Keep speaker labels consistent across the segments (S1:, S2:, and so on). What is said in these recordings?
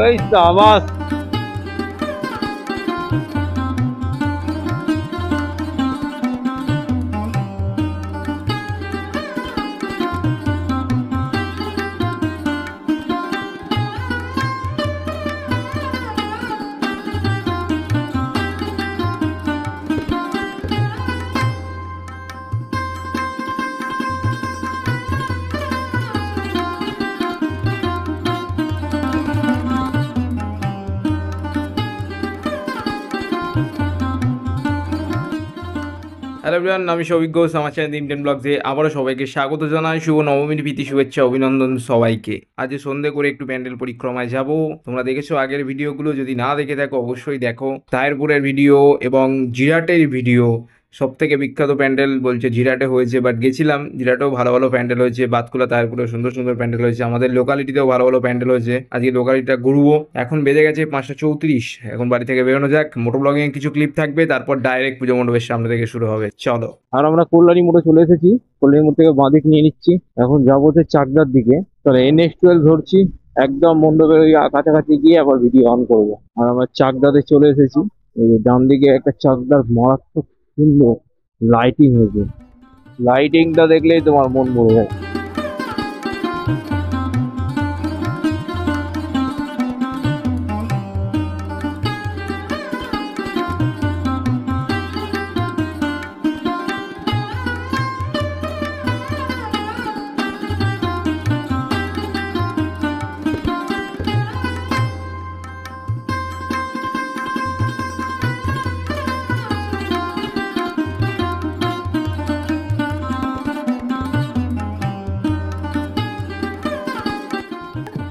S1: এই সাবাস। Hello everyone, আমি সৌভিক ঘোষ, আমার চ্যানেল ইন্ডিয়ান ব্লগসে আবারও সবাইকে স্বাগত জানাই। শুভ নবমীর প্রীতি শুভেচ্ছা অভিনন্দন সবাইকে। আজ সন্ধ্যে করে একটু প্যান্ডেল পরিক্রমায় যাব। তোমরা দেখেছো আগের ভিডিওগুলো, যদি না দেখে থাকো অবশ্যই দেখো। তাহেরপুরের ভিডিও এবং জিরাটের ভিডিও। সব থেকে বিখ্যাত প্যান্ডেল বলছে জিরাটে হয়েছে, বাট গেছিলাম, জিরাটেও ভালো ভালো প্যান্ডেল হয়েছে, বাতকুলা তাহেরপুরেও সুন্দর সুন্দর প্যান্ডেল হয়েছে, আমাদের লোকালিটিতেও ভালো ভালো প্যান্ডেল হয়েছে। আজকে লোকালিটিটা ঘুরবো। এখন বেজে গেছে 5:34। এখন বাড়ি থেকে বেরোনো যাক। মোটো ব্লগিং কিছু ক্লিপ থাকবে, তারপর ডাইরেক্ট পুজো মণ্ডপের সামনে থেকে শুরু হবে। চলো। আর আমরা কল্যাণী মোড়ে চলে এসেছি। কল্যাণী মোড় থেকে বাঁ দিক নিয়ে নিচ্ছি। এখন যাবো হচ্ছে চাকদার দিকে। চলো NH12 ধরছি। একদম মণ্ডপের ওই কাছাকাছি গিয়ে আবার ভিডিও অন করবো। আর আমরা চাকদাতে চলে এসেছি। এই যে ডান দিকে একটা চাকদার মারাত্মক সুন্দর লাইটিং হয়েছে। লাইটিংটা দেখলেই তোমার মন ভরে যায়।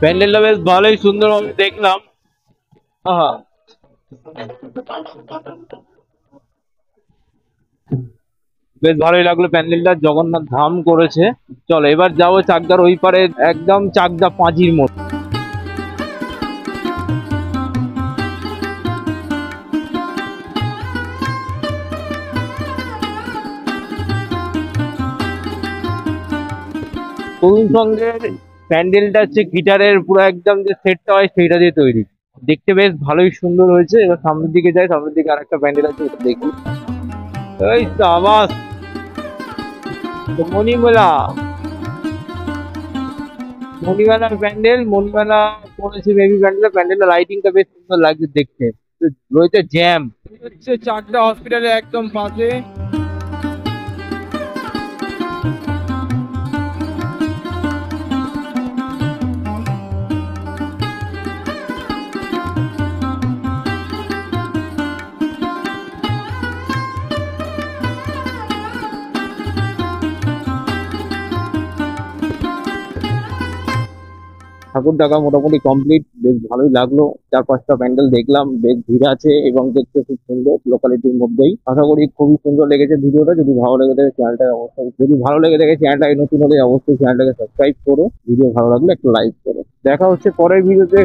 S1: প্যান্ডেলটা বেশ ভালোই সুন্দর আমি দেখলাম। আহা, বেশ ভালোই লাগলো প্যান্ডেলটা, জগন্নাথ ধাম করেছে। চলো এবার যাবো চাকদার ওই পারে, একদম চাকদা পাঁচির মোড়। তরুণ সঙ্গের প্যান্ডেলটা হচ্ছে গিটারের পুরো একদম যে সেটটা হয় সেইটা দিয়ে তৈরি। দেখতে বেশ ভালোই সুন্দর হয়েছে। এবার সামনের দিকে যাই, সামনের দিকে আরেকটা প্যান্ডেল আছে, ওটা দেখি। এই তো আবাস মণিমেলা, মণিমেলার প্যান্ডেল। মণিমেলা করেছে বেবি প্যান্ডেল। প্যান্ডেলের লাইটিংটা বেশ সুন্দর লাগছে দেখতে। রয়েছে জ্যাম, হচ্ছে চাকদা হসপিটালের একদম পাশে। ঠাকুর দেখা মোটামুটি কমপ্লিট। বেশ ভালোই লাগলো। 4-5টা প্যান্ডেল দেখলাম, বেশ ভিড় আছে এবং দেখতে খুব সুন্দর লোকালিটির মধ্যেই। আশা করি খুবই সুন্দর লেগেছে ভিডিওটা। যদি ভালো লেগে থাকে চ্যানেলটাকে অবশ্যই, যদি ভালো লেগে থাকে চ্যানেলটাকে নতুন হলে অবশ্যই চ্যানেলটাকে সাবস্ক্রাইব করো। ভিডিও ভালো লাগলে একটু লাইক করো। দেখা হচ্ছে পরের ভিডিওতে।